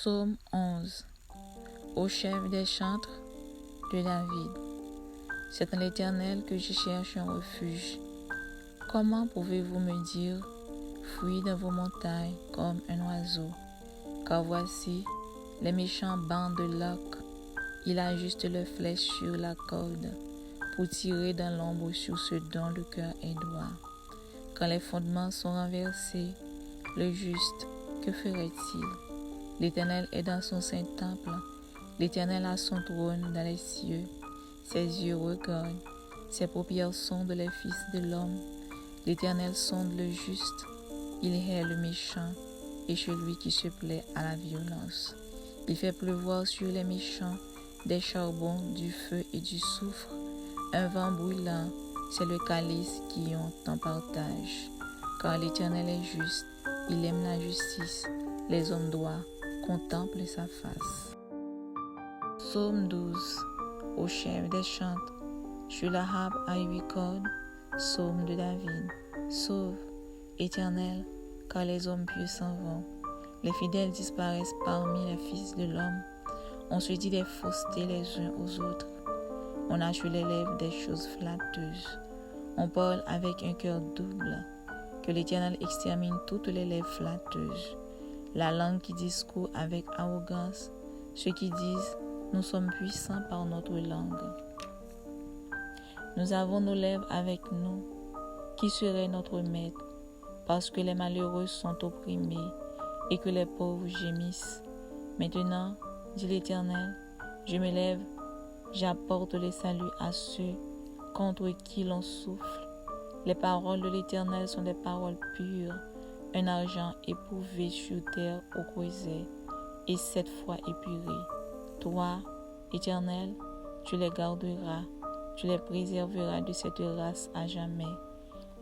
Psaume 11. Au chef des chantres de David. C'est en l'Éternel que je cherche un refuge. Comment pouvez-vous me dire, fuis dans vos montagnes comme un oiseau? Car voici, les méchants bandent de l'arc. Il ajuste le flèche sur la corde pour tirer dans l'ombre sur ceux dont le cœur est droit. Quand les fondements sont renversés, le juste, que ferait-il? L'Éternel est dans son saint temple. L'Éternel a son trône dans les cieux. Ses yeux regardent. Ses paupières sondent les fils de l'homme. L'Éternel sonde le juste. Il hait le méchant et celui qui se plaît à la violence. Il fait pleuvoir sur les méchants des charbons, du feu et du soufre. Un vent brûlant, c'est le calice qui ont en partage. Car l'Éternel est juste, il aime la justice. Les hommes droits contemplent sa face. Psaume 12. Au chef des chantres, sur la harpe à 8 cordes. Psaume de David. Sauve, Éternel, car les hommes pieux s'en vont. Les fidèles disparaissent parmi les fils de l'homme. On se dit des faussetés les uns aux autres. On a sur les lèvres des choses flatteuses. On parle avec un cœur double. Que l'Éternel extermine toutes les lèvres flatteuses. La langue qui discourt avec arrogance. Ceux qui disent, nous sommes puissants par notre langue. Nous avons nos lèvres avec nous. Qui serait notre maître? Parce que les malheureux sont opprimés et que les pauvres gémissent. Maintenant, dit l'Éternel, je me lève, j'apporte le salut à ceux contre qui l'on souffle. Les paroles de l'Éternel sont des paroles pures, un argent éprouvé sur terre au creuset et 7 fois épuré. Toi, Éternel, tu les garderas, tu les préserveras de cette race à jamais.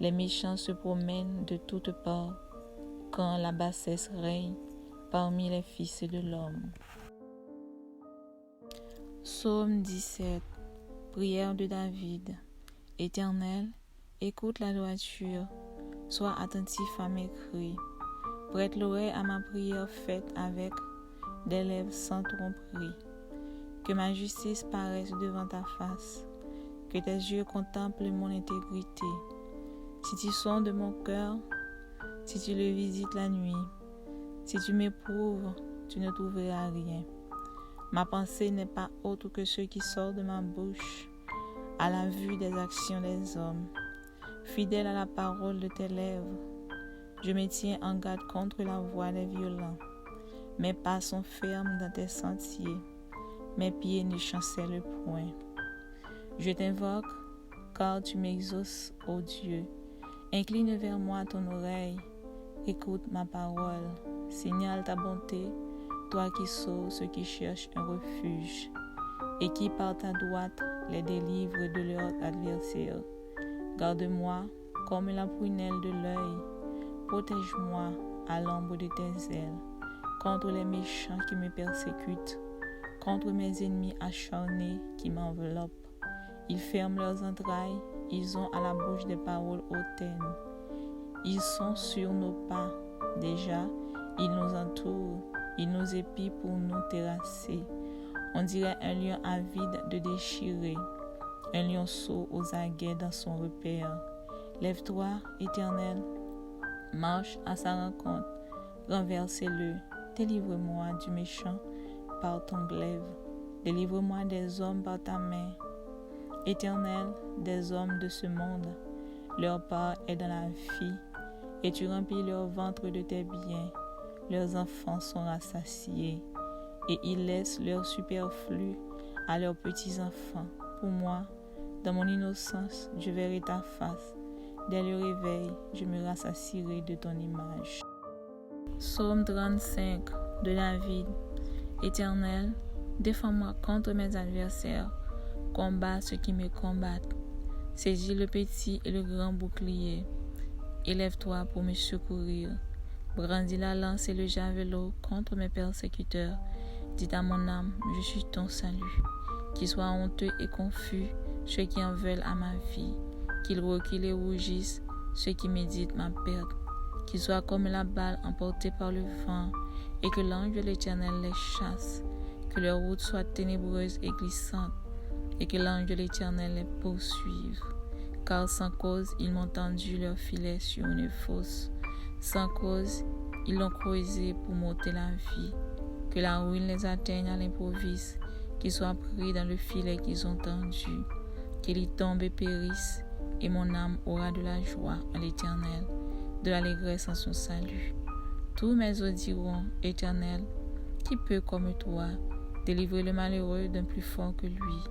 Les méchants se promènent de toutes parts quand la bassesse règne parmi les fils de l'homme. Psaume 17. Prière de David. Éternel, écoute la droiture, sois attentif à mes cris. Prête l'oreille à ma prière faite avec des lèvres sans tromperie. Que ma justice paraisse devant ta face, que tes yeux contemplent mon intégrité. Si tu sondes mon cœur, si tu le visites la nuit, si tu m'éprouves, tu ne trouveras rien. Ma pensée n'est pas autre que ce qui sort de ma bouche, à la vue des actions des hommes. Fidèle à la parole de tes lèvres, je me tiens en garde contre la voix des violents. Mes pas sont fermes dans tes sentiers, mes pieds ne chancellent point. Je t'invoque, car tu m'exauces, ô Dieu. Incline vers moi ton oreille, écoute ma parole, signale ta bonté, toi qui sauves ceux qui cherchent un refuge, et qui par ta droite les délivre de leurs adversaires. Garde-moi comme la prunelle de l'œil, protège-moi à l'ombre de tes ailes, contre les méchants qui me persécutent, contre mes ennemis acharnés qui m'enveloppent. Ils ferment leurs entrailles, ils ont à la bouche des paroles hautaines. Ils sont sur nos pas, déjà, ils nous entourent, ils nous épient pour nous terrasser. On dirait un lion avide de déchirer, un lionceau aux aguets dans son repère. Lève-toi, Éternel, marche à sa rencontre, renversez-le, délivre-moi du méchant par ton glaive, délivre-moi des hommes par ta main. Éternel, des hommes de ce monde, leur part est dans la vie, et tu remplis leur ventre de tes biens. Leurs enfants sont rassasiés, et ils laissent leur superflu à leurs petits-enfants. Pour moi, dans mon innocence, je verrai ta face. Dès le réveil, je me rassasierai de ton image. Psaume 35 de David. Éternel, défends-moi contre mes adversaires. Combat ceux qui me combattent. Saisis le petit et le grand bouclier. Élève-toi pour me secourir. Brandis la lance et le javelot contre mes persécuteurs. Dis à mon âme, je suis ton salut. Qu'ils soient honteux et confus ceux qui en veulent à ma vie. Qu'ils reculent et rougissent ceux qui méditent ma perte. Qu'ils soient comme la balle emportée par le vent et que l'ange de l'Éternel les chasse, que leur route soit ténébreuse et glissante, et que l'ange de l'Éternel les poursuive. Car sans cause, ils m'ont tendu leur filet sur une fosse. Sans cause, ils l'ont creusé pour m'ôter la vie. Que la ruine les atteigne à l'improviste, qu'ils soient pris dans le filet qu'ils ont tendu, qu'ils y tombent et périssent, et mon âme aura de la joie en l'Éternel, de l'allégresse en son salut. Tous mes os diront, Éternel, qui peut comme toi délivrer le malheureux d'un plus fort que lui,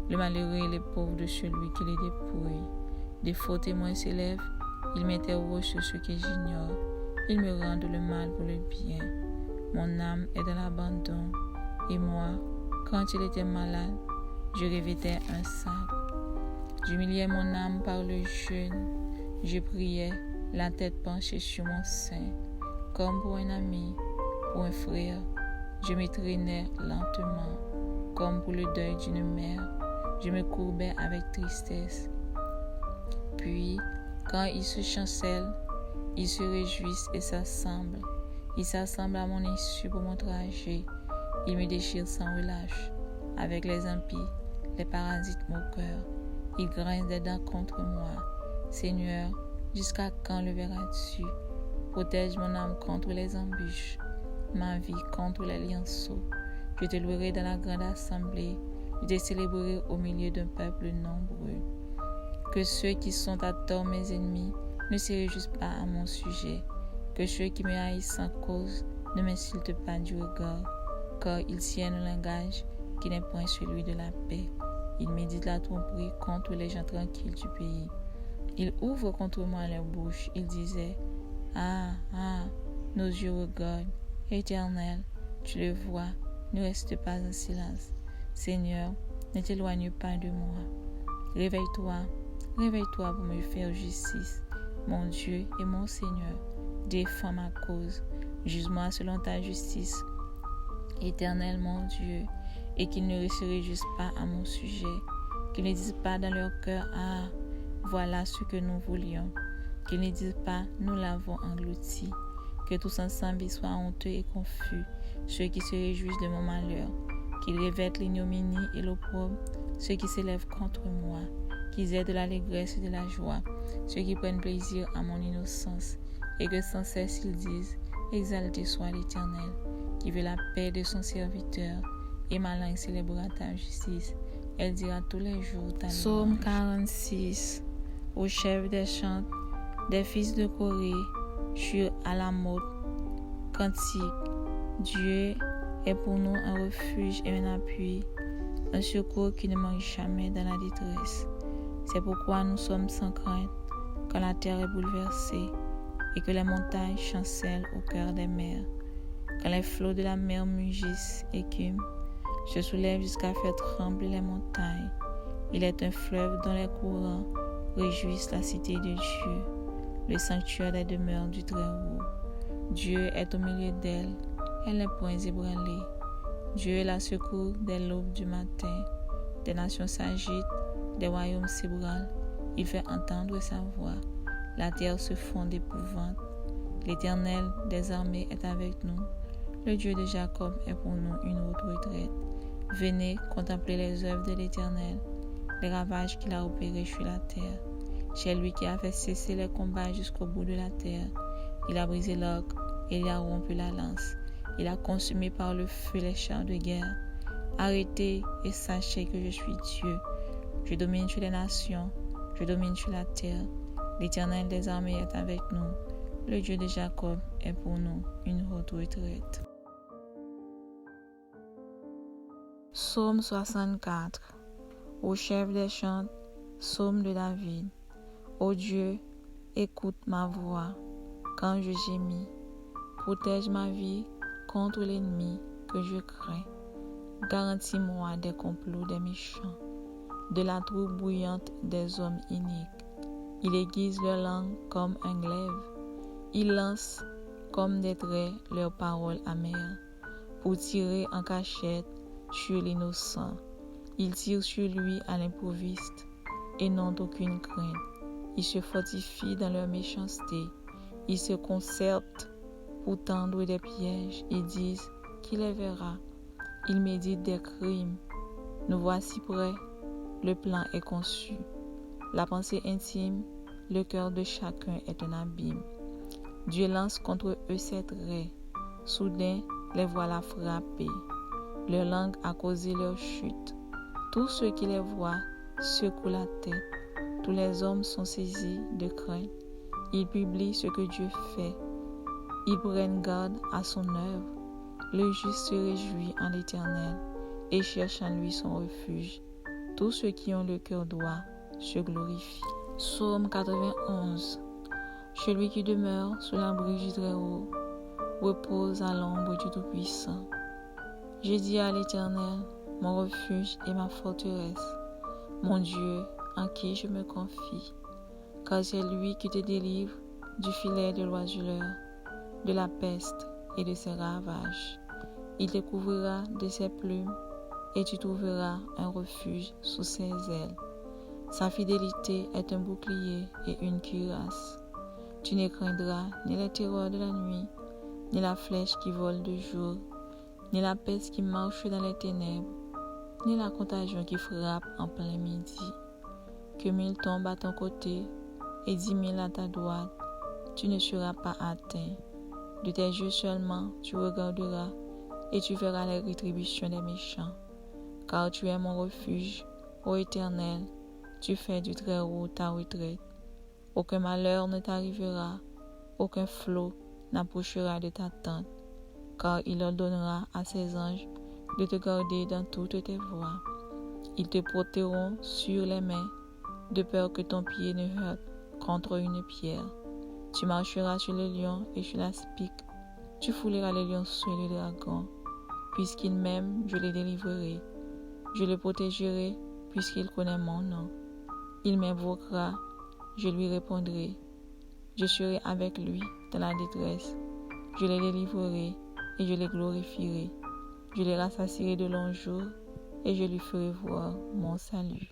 le malheureux et les pauvres de celui qui les dépouille. Des faux témoins s'élèvent, ils m'interrogent sur ce que j'ignore, ils me rendent le mal pour le bien. Mon âme est dans l'abandon, et moi, quand il était malade, je revêtais un sac. J'humiliais mon âme par le jeûne, je priais, la tête penchée sur mon sein. Comme pour un ami, pour un frère, je me traînais lentement, comme pour le deuil d'une mère, je me courbais avec tristesse. Puis, quand ils se chancellent, ils se réjouissent et s'assemblent. Ils s'assemblent à mon insu pour mon trajet. Ils me déchirent sans relâche. Avec les impies, les parasites moqueurs, ils grincent des dents contre moi. Seigneur, jusqu'à quand le verras-tu? Protège mon âme contre les embûches, ma vie contre les lionceaux. Je te louerai dans la grande assemblée, je te célébrerai au milieu d'un peuple nombreux. Que ceux qui sont à tort mes ennemis ne se réjouissent pas à mon sujet. Que ceux qui me haïssent sans cause ne m'insultent pas du regard, car ils tiennent un langage qui n'est point celui de la paix. Ils méditent la tromperie contre les gens tranquilles du pays. Ils ouvrent contre moi leur bouche, ils disaient, ah, nos yeux regardent. Éternel, tu le vois, ne reste pas en silence. Seigneur, ne t'éloigne pas de moi. Réveille-toi pour me faire justice. Mon Dieu et mon Seigneur, défends ma cause. Juge-moi selon ta justice. Éternel, mon Dieu, et qu'ils ne se réjouissent pas à mon sujet, qu'ils ne disent pas dans leur cœur, ah, voilà ce que nous voulions, qu'ils ne disent pas, nous l'avons englouti, que tous ensemble ils soient honteux et confus, ceux qui se réjouissent de mon malheur, qu'ils revêtent l'ignominie et l'opprobre, ceux qui s'élèvent contre moi, qu'ils aient de l'allégresse et de la joie, ceux qui prennent plaisir à mon innocence, et que sans cesse ils disent, exalté soit l'Éternel, qui veut la paix de son serviteur, et ma langue célébrera ta justice. Elle dira tous les jours ta louange. Psaume 46. Au chef des chants, des fils de Corée, sur Alamoth, cantique. Dieu est pour nous un refuge et un appui, un secours qui ne manque jamais dans la détresse. C'est pourquoi nous sommes sans crainte quand la terre est bouleversée et que les montagnes chancellent au cœur des mers. Quand les flots de la mer mugissent, écument, se soulèvent jusqu'à faire trembler les montagnes. Il est un fleuve dont les courants réjouissent la cité de Dieu, le sanctuaire des demeures du Très-Haut. Dieu est au milieu d'elle, elle n'est point ébranlée. Dieu la secourt dès l'aube du matin. Des nations s'agitent, des royaumes s'ébranlent. Il fait entendre sa voix. La terre se fond d'épouvante. L'Éternel des armées est avec nous. Le Dieu de Jacob est pour nous une haute retraite. Venez contempler les œuvres de l'Éternel, les ravages qu'il a opérés sur la terre. Chez lui qui a fait cesser les combats jusqu'au bout de la terre. Il a brisé l'arc et il a rompu la lance. Il a consumé par le feu les chars de guerre. Arrêtez et sachez que je suis Dieu. Je domine sur les nations, je domine sur la terre. L'Éternel des armées est avec nous. Le Dieu de Jacob est pour nous une haute retraite. Psaume 64. Au chef des chants, psaume de David. Ô Dieu, écoute ma voix quand je gémis. Protège ma vie contre l'ennemi que je crains. Garantis-moi des complots des méchants, de la troupe bouillante des hommes iniques. Il aiguise leur langue comme un glaive. Il lance comme des traits leurs paroles amères pour tirer en cachette sur l'innocent. Il tire sur lui à l'improviste et n'ont aucune crainte. Ils se fortifient dans leur méchanceté. Ils se concertent pour tendre des pièges. Ils disent qui les verra. Ils méditent des crimes. Nous voici prêts. Le plan est conçu. La pensée intime, le cœur de chacun est un abîme. Dieu lance contre eux ses traits. Soudain, les voilà frappés. Leur langue a causé leur chute. Tous ceux qui les voient secouent la tête. Tous les hommes sont saisis de crainte. Ils publient ce que Dieu fait. Ils prennent garde à son œuvre. Le juste se réjouit en l'Éternel et cherche en lui son refuge. Tous ceux qui ont le cœur droit se glorifient. Psaume 91. Celui qui demeure sous l'abri du Très-Haut repose à l'ombre du Tout-Puissant. Je dis à l'Éternel, mon refuge et ma forteresse, mon Dieu en qui je me confie, car c'est lui qui te délivre du filet de l'oiseleur, de la peste et de ses ravages. Il te couvrira de ses plumes et tu trouveras un refuge sous ses ailes. Sa fidélité est un bouclier et une cuirasse. Tu ne craindras ni les terreurs de la nuit, ni la flèche qui vole de jour, ni la peste qui marche dans les ténèbres, ni la contagion qui frappe en plein midi. Que 1000 tombent à ton côté et 10 000 à ta droite, tu ne seras pas atteint. De tes yeux seulement tu regarderas et tu verras les rétributions des méchants. Car tu es mon refuge, ô Éternel, tu fais du Très-Haut ta retraite. Aucun malheur ne t'arrivera, aucun flot n'approchera de ta tente, car il ordonnera à ses anges de te garder dans toutes tes voies. Ils te porteront sur les mains, de peur que ton pied ne heurte contre une pierre. Tu marcheras sur le lion et sur la spique, tu fouleras le lionceau et le dragon. Puisqu'il m'aime, je le délivrerai. Je le protégerai, puisqu'il connaît mon nom. Il m'invoquera, je lui répondrai. Je serai avec lui dans la détresse. Je le délivrerai et je le glorifierai. Je le rassasierai de longs jours et je lui ferai voir mon salut.